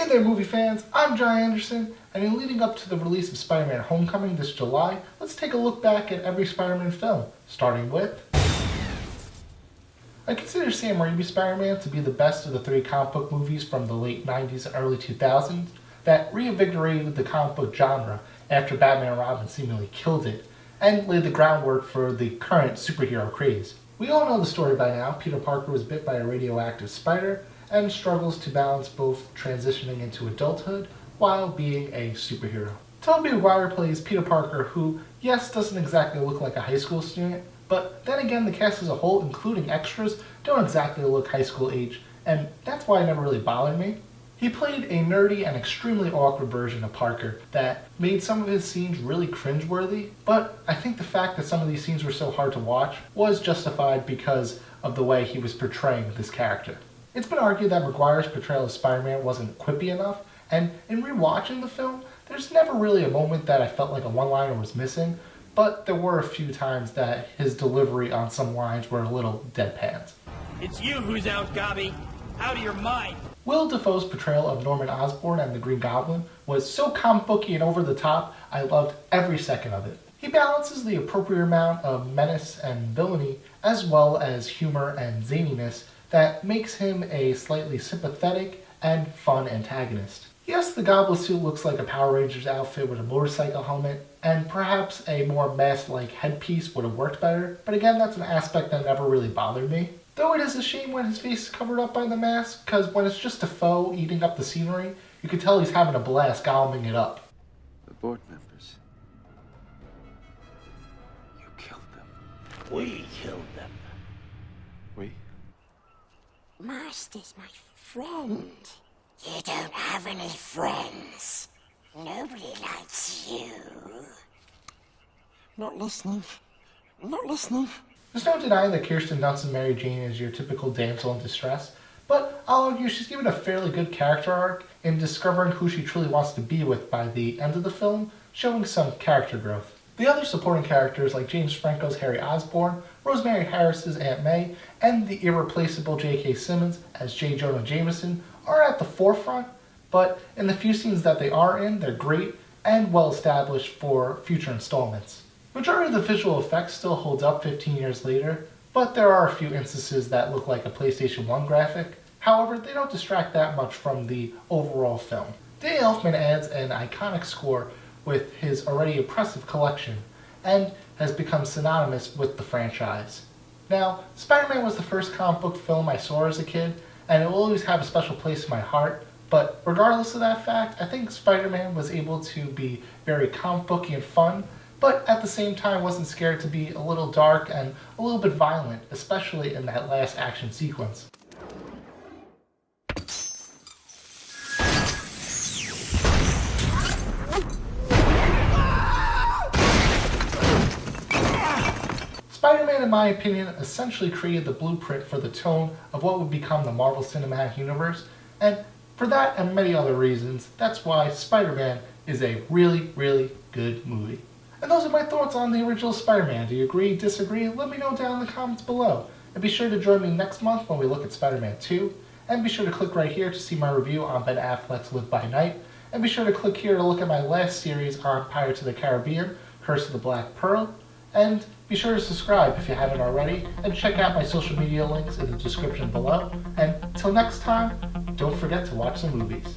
Hey there movie fans, I'm John Andersen, and in leading up to the release of Spider-Man Homecoming this July, let's take a look back at every Spider-Man film, starting with... I consider Sam Raimi Spider-Man to be the best of the three comic book movies from the late 90s and early 2000s that reinvigorated the comic book genre after Batman and Robin seemingly killed it, and laid the groundwork for the current superhero craze. We all know the story by now. Peter Parker was bit by a radioactive spider, and struggles to balance both transitioning into adulthood while being a superhero. Tobey Maguire plays Peter Parker, who, yes, doesn't exactly look like a high school student, but then again the cast as a whole, including extras, don't exactly look high school age, and that's why it never really bothered me. He played a nerdy and extremely awkward version of Parker that made some of his scenes really cringeworthy, but I think the fact that some of these scenes were so hard to watch was justified because of the way he was portraying this character. It's been argued that Maguire's portrayal of Spider-Man wasn't quippy enough, and in rewatching the film, there's never really a moment that I felt like a one-liner was missing, but there were a few times that his delivery on some lines were a little deadpanned. It's you who's out, Gobby. Out of your mind. Will Dafoe's portrayal of Norman Osborn and the Green Goblin was so comic booky and over the top, I loved every second of it. He balances the appropriate amount of menace and villainy, as well as humor and zaniness, that makes him a slightly sympathetic and fun antagonist. Yes, the Goblin suit looks like a Power Rangers outfit with a motorcycle helmet, and perhaps a more mask-like headpiece would have worked better, but again, that's an aspect that never really bothered me. Though it is a shame when his face is covered up by the mask, because when it's just a foe eating up the scenery, you can tell he's having a blast gobbling it up. The board members. You killed them. We killed them. We? Master's my friend. You don't have any friends. Nobody likes you. Not listening. Not listening. There's no denying that Kirsten Dunst's Mary Jane is your typical damsel in distress, but I'll argue she's given a fairly good character arc in discovering who she truly wants to be with by the end of the film, showing some character growth. The other supporting characters like James Franco's Harry Osborn, Rosemary Harris's Aunt May, and the irreplaceable J.K. Simmons as J. Jonah Jameson are at the forefront, but in the few scenes that they are in, they're great and well established for future installments. Majority of the visual effects still holds up 15 years later, but there are a few instances that look like a PlayStation 1 graphic. However, they don't distract that much from the overall film. Danny Elfman adds an iconic score with his already impressive collection, and has become synonymous with the franchise. Now, Spider-Man was the first comic book film I saw as a kid, and it will always have a special place in my heart, but regardless of that fact, I think Spider-Man was able to be very comic booky and fun, but at the same time wasn't scared to be a little dark and a little bit violent, especially in that last action sequence. Spider-Man, in my opinion, essentially created the blueprint for the tone of what would become the Marvel Cinematic Universe, and for that and many other reasons, that's why Spider-Man is a really, really good movie. And those are my thoughts on the original Spider-Man. Do you agree, disagree? Let me know down in the comments below. And be sure to join me next month when we look at Spider-Man 2. And be sure to click right here to see my review on Ben Affleck's Live by Night. And be sure to click here to look at my last series on Pirates of the Caribbean, Curse of the Black Pearl. And be sure to subscribe if you haven't already, and check out my social media links in the description below. And till next time, don't forget to watch some movies.